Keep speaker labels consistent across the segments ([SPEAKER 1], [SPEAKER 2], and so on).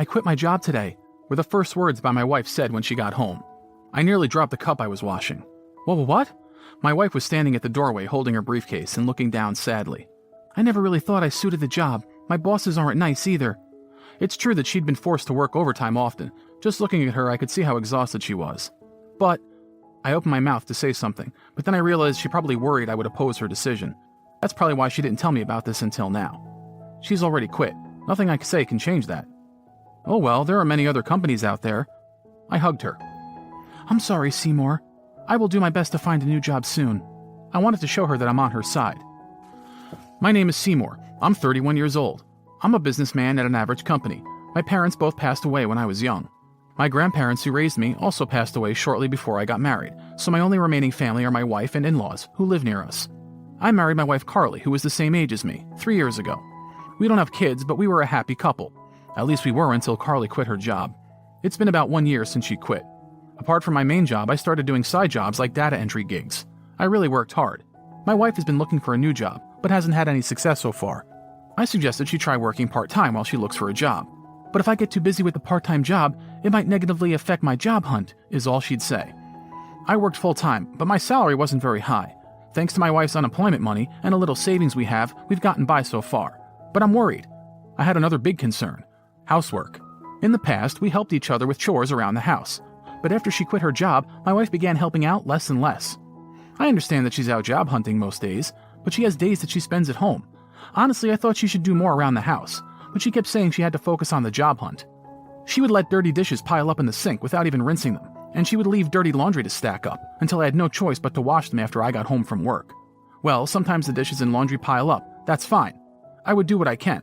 [SPEAKER 1] "I quit my job today," were the first words my wife said when she got home. I nearly dropped the cup I was washing. What? My wife was standing at the doorway holding her briefcase and looking down sadly. "I never really thought I suited the job. My bosses aren't nice either." It's true that she'd been forced to work overtime often. Just looking at her, I could see how exhausted she was. But I opened my mouth to say something, but then I realized she probably worried I would oppose her decision. That's probably why she didn't tell me about this until now. She's already quit. Nothing I can say can change that. "Oh well, there are many other companies out there." I hugged her. "I'm sorry, Seymour. I will do my best to find a new job soon." I wanted to show her that I'm on her side. "My name is Seymour. I'm 31 years old. I'm a businessman at an average company. My parents both passed away when I was young. My grandparents who raised me also passed away shortly before I got married, so my only remaining family are my wife and in-laws, who live near us. I married my wife Carly, who was the same age as me, 3 years ago. We don't have kids, but we were a happy couple. At least we were until Carly quit her job. It's been about 1 year since she quit. Apart from my main job, I started doing side jobs like data entry gigs. I really worked hard. My wife has been looking for a new job, but hasn't had any success so far. I suggested she try working part-time while she looks for a job. But if I get too busy with the part-time job, it might negatively affect my job hunt, is all she'd say. I worked full-time, but my salary wasn't very high. Thanks to my wife's unemployment money and a little savings we've gotten by so far. But I'm worried. I had another big concern: housework. In the past, we helped each other with chores around the house. But after she quit her job, my wife began helping out less and less. I understand that she's out job hunting most days, but she has days that she spends at home. Honestly, I thought she should do more around the house, but she kept saying she had to focus on the job hunt. She would let dirty dishes pile up in the sink without even rinsing them, and she would leave dirty laundry to stack up until I had no choice but to wash them after I got home from work. Well, sometimes the dishes and laundry pile up. That's fine. I would do what I can.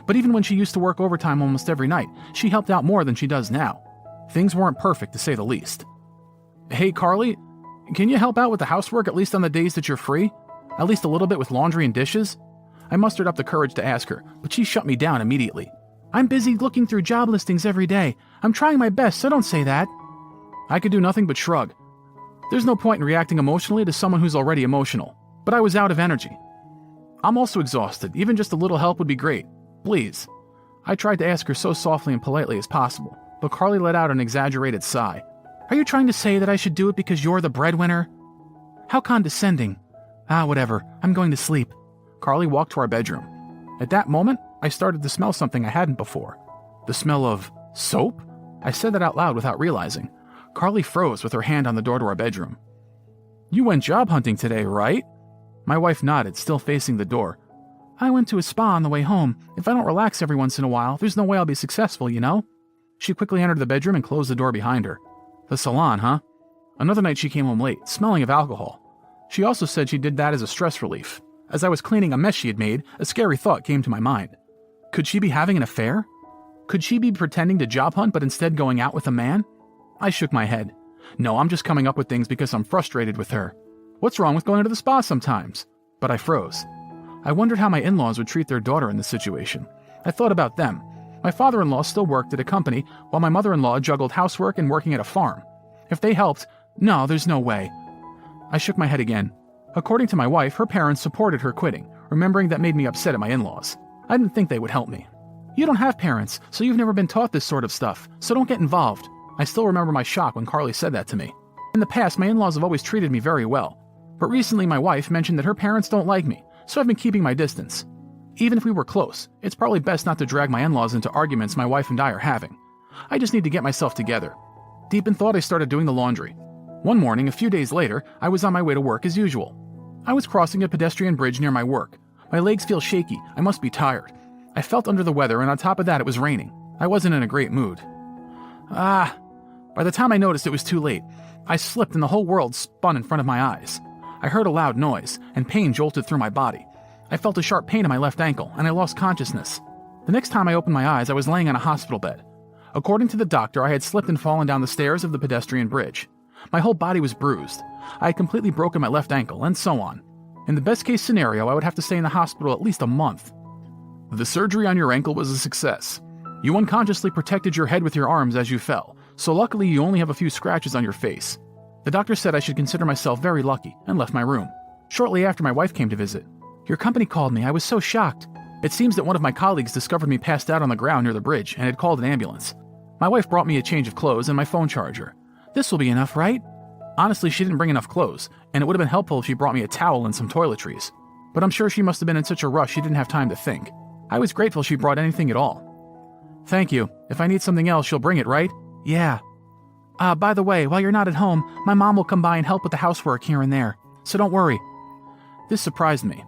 [SPEAKER 1] But even when she used to work overtime almost every night, she helped out more than she does now. Things weren't perfect, to say the least. "Hey, Carly, can you help out with the housework at least on the days that you're free? At least a little bit with laundry and dishes?" I mustered up the courage to ask her, but she shut me down immediately. "I'm busy looking through job listings every day. I'm trying my best, so don't say that." I could do nothing but shrug. There's no point in reacting emotionally to someone who's already emotional, but I was out of energy. "I'm also exhausted. Even just a little help would be great. Please." I tried to ask her so softly and politely as possible, but Carly let out an exaggerated sigh. "Are you trying to say that I should do it because you're the breadwinner?" How condescending. Whatever. I'm going to sleep. Carly walked to our bedroom. At that moment, I started to smell something I hadn't before. The smell of soap? I said that out loud without realizing. Carly froze with her hand on the door to our bedroom. "You went job hunting today, right?" My wife nodded, still facing the door. "I went to a spa on the way home. If I don't relax every once in a while, there's no way I'll be successful, you know?" She quickly entered the bedroom and closed the door behind her. The salon, huh? Another night she came home late, smelling of alcohol. She also said she did that as a stress relief. As I was cleaning a mess she had made, a scary thought came to my mind. Could she be having an affair? Could she be pretending to job hunt but instead going out with a man? I shook my head. No, I'm just coming up with things because I'm frustrated with her. What's wrong with going to the spa sometimes? But I froze. I wondered how my in-laws would treat their daughter in this situation. I thought about them. My father-in-law still worked at a company, while my mother-in-law juggled housework and working at a farm. If they helped, no, there's no way. I shook my head again. According to my wife, her parents supported her quitting. Remembering that made me upset at my in-laws. I didn't think they would help me. "You don't have parents, so you've never been taught this sort of stuff, so don't get involved." I still remember my shock when Carly said that to me. In the past, my in-laws have always treated me very well. But recently my wife mentioned that her parents don't like me, so I've been keeping my distance. Even if we were close, it's probably best not to drag my in-laws into arguments my wife and I are having. I just need to get myself together. Deep in thought, I started doing the laundry. One morning, a few days later, I was on my way to work as usual. I was crossing a pedestrian bridge near my work. My legs feel shaky. I must be tired. I felt under the weather, and on top of that, it was raining. I wasn't in a great mood. By the time I noticed, it was too late. I slipped and the whole world spun in front of my eyes. I heard a loud noise, and pain jolted through my body. I felt a sharp pain in my left ankle, and I lost consciousness. The next time I opened my eyes, I was laying on a hospital bed. According to the doctor, I had slipped and fallen down the stairs of the pedestrian bridge. My whole body was bruised. I had completely broken my left ankle, and so on. In the best-case scenario, I would have to stay in the hospital at least a month. The surgery on your ankle was a success. You unconsciously protected your head with your arms as you fell, so luckily you only have a few scratches on your face. The doctor said I should consider myself very lucky, and left my room. Shortly after, my wife came to visit. Your company called me. I was so shocked. It seems that one of my colleagues discovered me passed out on the ground near the bridge and had called an ambulance. My wife brought me a change of clothes and my phone charger. This will be enough, right? Honestly, she didn't bring enough clothes, and it would have been helpful if she brought me a towel and some toiletries. But I'm sure she must have been in such a rush she didn't have time to think. I was grateful she brought anything at all. Thank you. If I need something else, she'll bring it, right? Yeah. By the way, while you're not at home, my mom will come by and help with the housework here and there. So don't worry. This surprised me.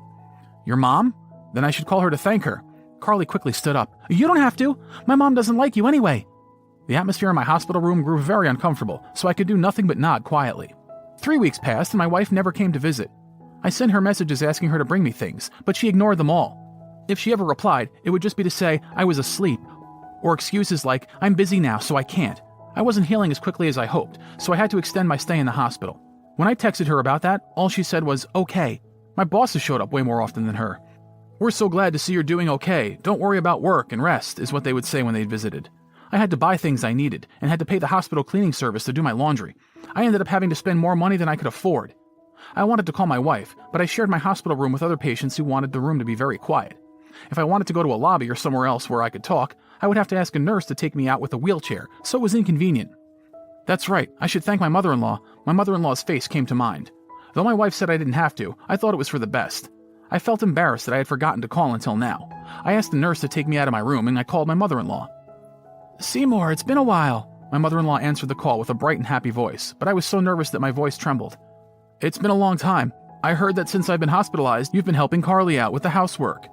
[SPEAKER 1] Your mom? Then I should call her to thank her. Carly quickly stood up. You don't have to. My mom doesn't like you anyway. The atmosphere in my hospital room grew very uncomfortable, so I could do nothing but nod quietly. 3 weeks passed and my wife never came to visit. I sent her messages asking her to bring me things, but she ignored them all. If she ever replied, it would just be to say I was asleep, or excuses like, I'm busy now, so I can't. I wasn't healing as quickly as I hoped, so I had to extend my stay in the hospital. When I texted her about that, all she said was, okay. My bosses showed up way more often than her. We're so glad to see you're doing okay. Don't worry about work and rest, is what they would say when they'd visited. I had to buy things I needed, and had to pay the hospital cleaning service to do my laundry. I ended up having to spend more money than I could afford. I wanted to call my wife, but I shared my hospital room with other patients who wanted the room to be very quiet. If I wanted to go to a lobby or somewhere else where I could talk, I would have to ask a nurse to take me out with a wheelchair, so it was inconvenient. That's right, I should thank my mother-in-law. My mother-in-law's face came to mind. Though my wife said I didn't have to, I thought it was for the best. I felt embarrassed that I had forgotten to call until now. I asked the nurse to take me out of my room, and I called my mother-in-law. Seymour, it's been a while. My mother-in-law answered the call with a bright and happy voice, but I was so nervous that my voice trembled. It's been a long time. I heard that since I've been hospitalized, you've been helping Carly out with the housework.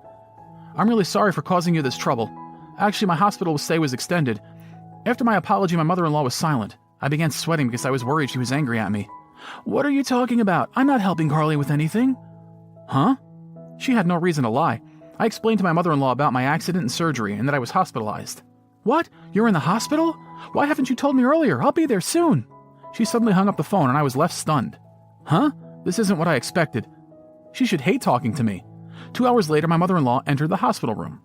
[SPEAKER 1] I'm really sorry for causing you this trouble. Actually, my hospital stay was extended. After my apology, my mother-in-law was silent. I began sweating because I was worried she was angry at me. What are you talking about? I'm not helping Carly with anything. Huh? She had no reason to lie. I explained to my mother-in-law about my accident and surgery and that I was hospitalized. What? You're in the hospital? Why haven't you told me earlier? I'll be there soon. She suddenly hung up the phone and I was left stunned. Huh? This isn't what I expected. She should hate talking to me. 2 hours later, my mother-in-law entered the hospital room.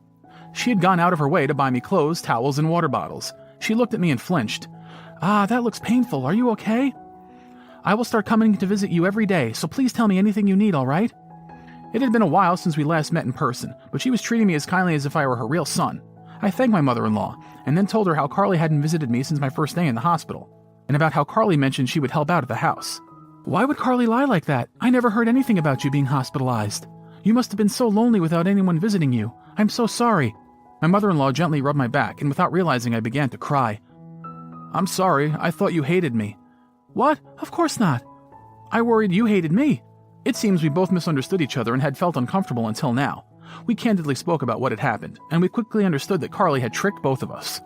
[SPEAKER 1] She had gone out of her way to buy me clothes, towels, and water bottles. She looked at me and flinched. That looks painful. Are you okay? I will start coming to visit you every day, so please tell me anything you need, all right? It had been a while since we last met in person, but she was treating me as kindly as if I were her real son. I thanked my mother-in-law, and then told her how Carly hadn't visited me since my first day in the hospital, and about how Carly mentioned she would help out at the house. Why would Carly lie like that? I never heard anything about you being hospitalized. You must have been so lonely without anyone visiting you. I'm so sorry. My mother-in-law gently rubbed my back, and without realizing I began to cry. I'm sorry, I thought you hated me. What? Of course not. I worried you hated me. It seems we both misunderstood each other and had felt uncomfortable until now. We candidly spoke about what had happened, and we quickly understood that Carly had tricked both of us.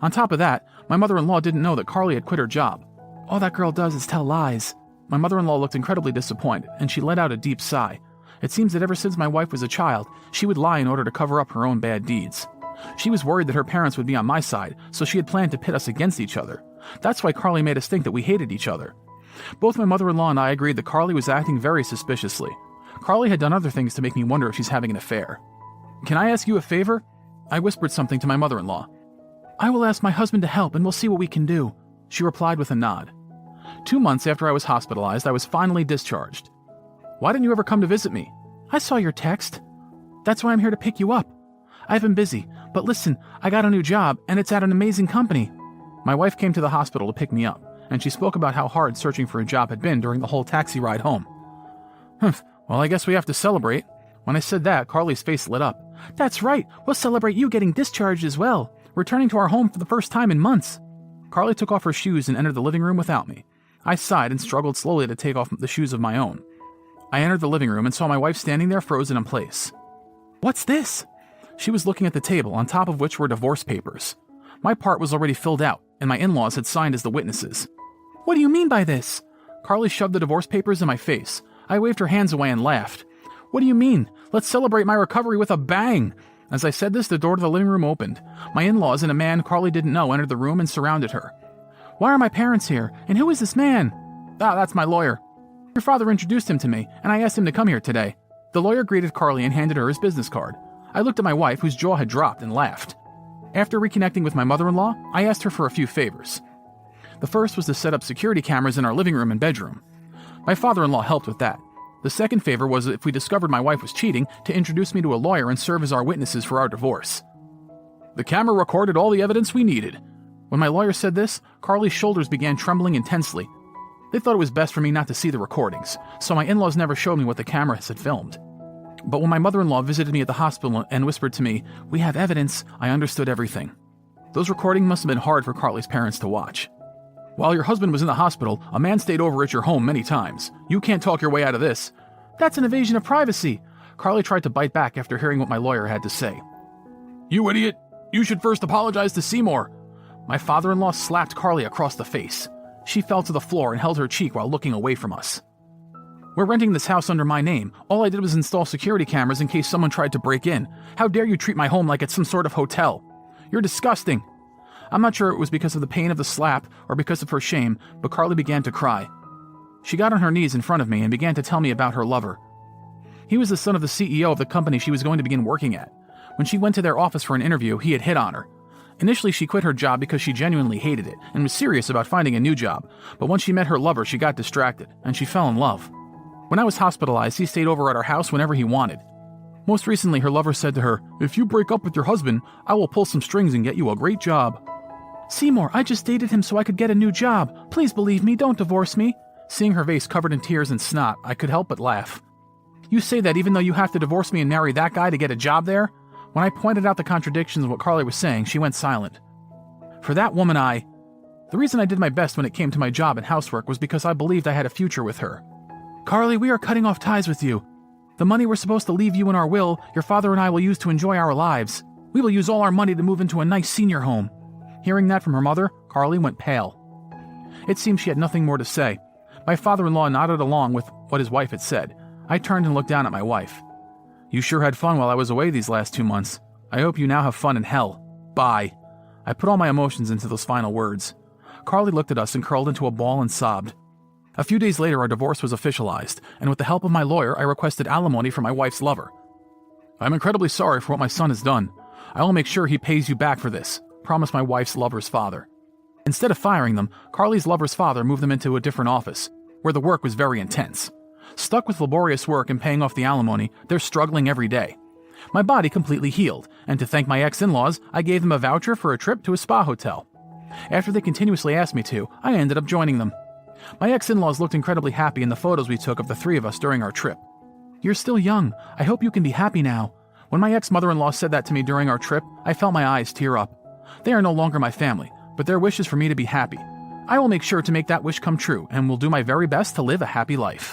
[SPEAKER 1] On top of that, my mother-in-law didn't know that Carly had quit her job. All that girl does is tell lies. My mother-in-law looked incredibly disappointed, and she let out a deep sigh. It seems that ever since my wife was a child, she would lie in order to cover up her own bad deeds. She was worried that her parents would be on my side, so she had planned to pit us against each other. That's why Carly made us think that we hated each other. Both my mother-in-law and I agreed that Carly was acting very suspiciously. Carly had done other things to make me wonder if she's having an affair. Can I ask you a favor? I whispered something to my mother-in-law. I will ask my husband to help and we'll see what we can do. She replied with a nod. 2 months after I was hospitalized, I was finally discharged. Why didn't you ever come to visit me? I saw your text. That's why I'm here to pick you up. I've been busy, but listen, I got a new job and it's at an amazing company. My wife came to the hospital to pick me up, and she spoke about how hard searching for a job had been during the whole taxi ride home. Well, I guess we have to celebrate. When I said that, Carly's face lit up. That's right, we'll celebrate you getting discharged as well, returning to our home for the first time in months. Carly took off her shoes and entered the living room without me. I sighed and struggled slowly to take off the shoes of my own. I entered the living room and saw my wife standing there frozen in place. What's this? She was looking at the table, on top of which were divorce papers. My part was already filled out, and my in-laws had signed as the witnesses. What do you mean by this? Carly shoved the divorce papers in my face. I waved her hands away and laughed. What do you mean? Let's celebrate my recovery with a bang! As I said this, the door to the living room opened. My in-laws and a man Carly didn't know entered the room and surrounded her. Why are my parents here? And who is this man? That's my lawyer. Your father introduced him to me, and I asked him to come here today. The lawyer greeted Carly and handed her his business card. I looked at my wife, whose jaw had dropped, and laughed. After reconnecting with my mother-in-law, I asked her for a few favors. The first was to set up security cameras in our living room and bedroom. My father-in-law helped with that. The second favor was, if we discovered my wife was cheating, to introduce me to a lawyer and serve as our witnesses for our divorce. The camera recorded all the evidence we needed. When my lawyer said this, Carly's shoulders began trembling intensely. They thought it was best for me not to see the recordings, so my in-laws never showed me what the cameras had filmed. But when my mother-in-law visited me at the hospital and whispered to me, "We have evidence," I understood everything. Those recordings must have been hard for Carly's parents to watch. While your husband was in the hospital, a man stayed over at your home many times. You can't talk your way out of this. That's an invasion of privacy. Carly tried to bite back after hearing what my lawyer had to say. You idiot! You should first apologize to Seymour. My father-in-law slapped Carly across the face. She fell to the floor and held her cheek while looking away from us. We're renting this house under my name. All I did was install security cameras in case someone tried to break in. How dare you treat my home like it's some sort of hotel? You're disgusting. I'm not sure it was because of the pain of the slap or because of her shame, but Carly began to cry. She got on her knees in front of me and began to tell me about her lover. He was the son of the CEO of the company she was going to begin working at. When she went to their office for an interview, he had hit on her. Initially, she quit her job because she genuinely hated it and was serious about finding a new job, but once she met her lover, she got distracted, and she fell in love. When I was hospitalized, he stayed over at our house whenever he wanted. Most recently, her lover said to her, "If you break up with your husband, I will pull some strings and get you a great job." Seymour, I just dated him so I could get a new job. Please believe me, don't divorce me. Seeing her face covered in tears and snot, I could help but laugh. You say that even though you have to divorce me and marry that guy to get a job there? When I pointed out the contradictions of what Carly was saying, she went silent. For that woman, The reason I did my best when it came to my job and housework was because I believed I had a future with her. Carly, we are cutting off ties with you. The money we're supposed to leave you in our will, your father and I will use to enjoy our lives. We will use all our money to move into a nice senior home. Hearing that from her mother, Carly went pale. It seemed she had nothing more to say. My father-in-law nodded along with what his wife had said. I turned and looked down at my wife. You sure had fun while I was away these last 2 months. I hope you now have fun in hell. Bye. I put all my emotions into those final words. Carly looked at us and curled into a ball and sobbed. A few days later, our divorce was officialized, and with the help of my lawyer, I requested alimony from my wife's lover. I'm incredibly sorry for what my son has done. I will make sure he pays you back for this, promised my wife's lover's father. Instead of firing them, Carly's lover's father moved them into a different office, where the work was very intense. Stuck with laborious work and paying off the alimony, they're struggling every day. My body completely healed, and to thank my ex-in-laws, I gave them a voucher for a trip to a spa hotel. After they continuously asked me to, I ended up joining them. My ex-in-laws looked incredibly happy in the photos we took of the three of us during our trip. You're still young. I hope you can be happy now. When my ex-mother-in-law said that to me during our trip, I felt my eyes tear up. They are no longer my family, but their wish is for me to be happy. I will make sure to make that wish come true and will do my very best to live a happy life.